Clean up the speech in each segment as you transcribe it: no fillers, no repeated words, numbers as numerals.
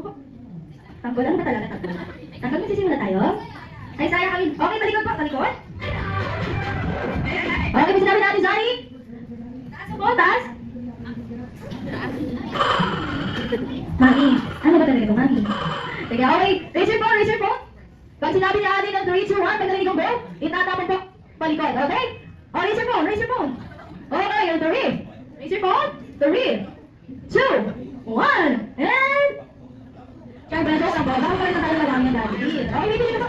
Opo. Tanggol, ano ba talaga tanggol? Tanggol, magsisimula tayo? Ay, sayang kami. Okay, talikod po, talikod. Okay, may sinabi natin, Zari? Taas po, taas. Mami, ano ba talaga ito, Mami? Sige, okay. Raise your phone, raise your phone. Pag sinabi niya natin ng 3, 2, 1, pag narinig ang bell, itatapon po palikod, okay? Oh, raise your phone, raise your phone. Okay, yung 3. Raise your phone. 3, 2, 1, and... Siyempre, joke lang po. Baka pa rin na tayo lang yung dati. Okay, bibili na po.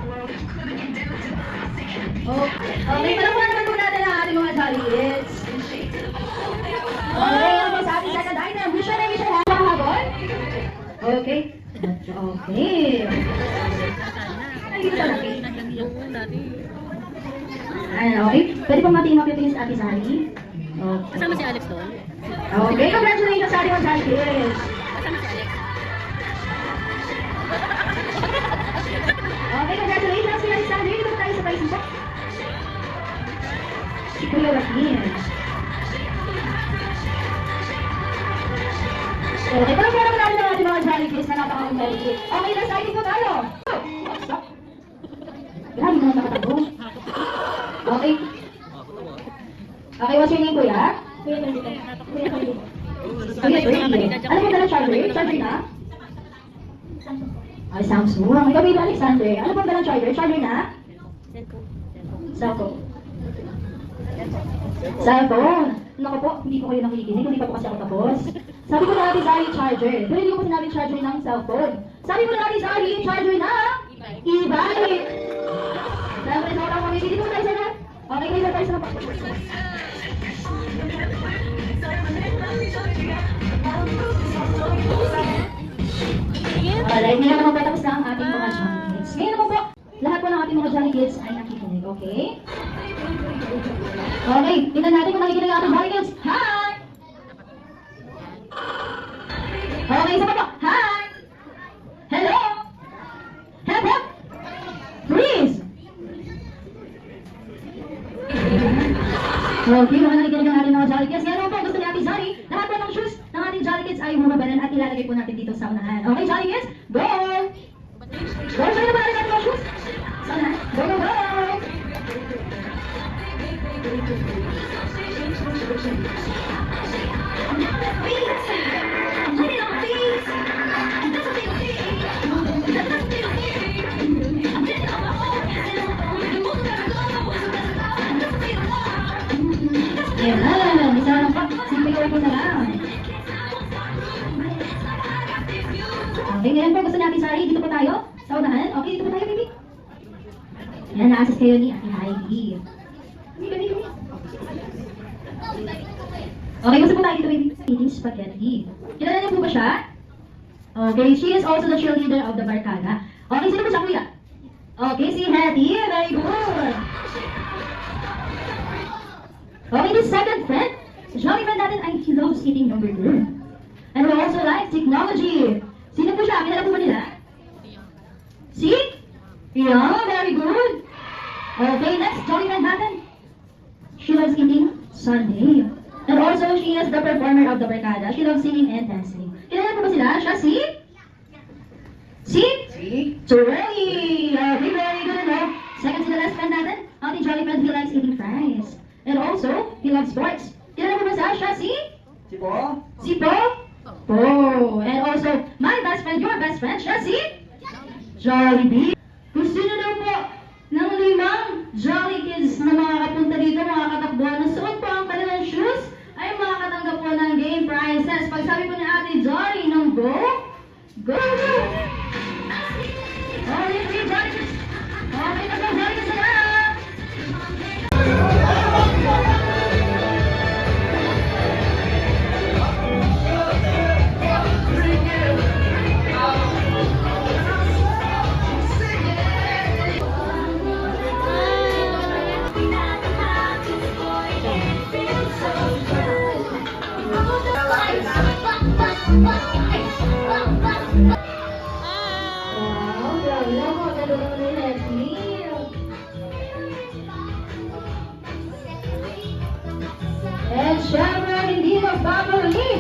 Okay, palakuan naman po natin ang ating mga Jolly Hits. Okay, ano po sa ating second item? Mission na mission habol. Okay. Okay. Ay, dito sa laki. Ayan, okay. Pwede pong matimap yung tingin sa ating Sari. Okay. Kasama si Alex doon? Okay, congratulations sa ating mga Jolly Hits. Kasama si Alex? Okay, congratulations sila si Sandra. Dito tayo sa pricing box. Si Kuya Joaquin. Okay, parang meron natin ang ating mga Jolly Kids na napakang Jolly Kids. Okay, let's exciting po tayo. Grabe naman nakatakbo. Okay. Okay, what's your name, Kuya? Kuya Bandito. Kuya Bandito. Kuya Brady. Ano po dala charger? Charger na? Samsung. Ay, Samsung. Ikaw, Baby Alexander. Ano po dalang charger? Charger na? Cellphone. Cellphone. Naku po, hindi ko kayo nakikinig. Hindi pa po kasi ako tapos. Sabi ko na natin Zari charger. Pero hindi ko po sinabi charger ng cellphone. Sabi ko na natin Zari charger na e-bike. Siyempre, sa orang kami. Dito po tayo sa lahat. Okay, kayo tayo sa lahat. Alright, ngayon naman po tapos na ang ating mga Jolly Kids. Ngayon naman po, lahat po ng ating mga Jolly Kids ay nakikinig, okay? Okay, tingnan natin kung nakikinig ang ating Jolly Kids. Hi! Okay, isa pa po. Hi! Hello! Help, help! Freeze! Okay, mga nakikinig ang ating mga Jolly Kids. Ngayon naman po, gusto ni Ate Zari, lahat po ng shoes ng ating Jolly Kids ay humabalan at ilalagay po natin dito sa unahan. Okay, Jolly Kids, go! Go, sa'yo na ba natin ang mga shoes? Sa unahan. Go, go, go! Ayan, isa lang pa. Simple ko na lang. Okay, ngayon po gusto natin, Sari, dito po tayo. Sa unahan. Okay, dito po tayo, baby. Ayan, na-assist kayo ni Ate Heidi. Baby. Okay, gusto po tayo dito, baby. Eating spaghetti. Kilala niyo po ba siya? Okay, she is also the cheerleader of the Barkada. Okay, sino po siya, kuya? Okay, si Hattie. Very good. Okay, this second friend, si Jolly friend natin ay he loves eating hamburger. And he also likes technology. Sino po siya? Kilala po ba nila? Si? Yeah, very good. Okay, next, Jolly Friend natin. She loves eating Sunday. And also, she is the performer of the Barkada. She loves singing and dancing. Kilala ko ba sila? Siya si? Si? Joey! Okay, very good enough. Second to the last friend natin, ating Jolly Friend, he likes eating fries. And also, he loves sports. Kilala ko ba siya? Si? Si Po? Si Po? Po. And also, my best friend, your best friend, siya si? Jollibee. Gusto nyo daw po ng 5 Jolly Kids na makakapunta dito, makakatakbuhan na suot po ang kanilang shoes, ay makakatanggap po ng game prizes. Pag sabi po ni Ate Jolly ng go, go, go! Oh, yung 3 Jolly Kids. Okay na po, Jolly Kids na! Wow, grabe lang po. Ganda naman yung Leslie. And syempre, hindi magpapahuli.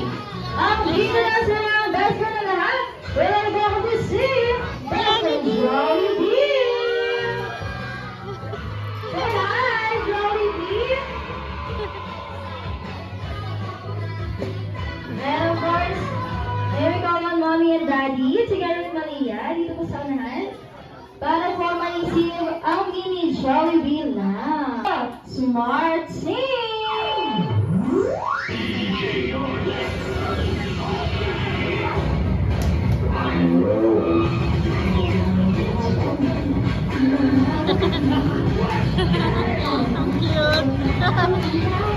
Ang leader sa mga best friend na lahat. Wala na ba ako to see? Best friend Jollibee! Say hi, Jollibee! And of course, here we go on Mommy and Daddy, together with Malia, dito po sa unahan. Para po ma-receive ang mini Jollibee Lab. Smart Sing! Ang cute.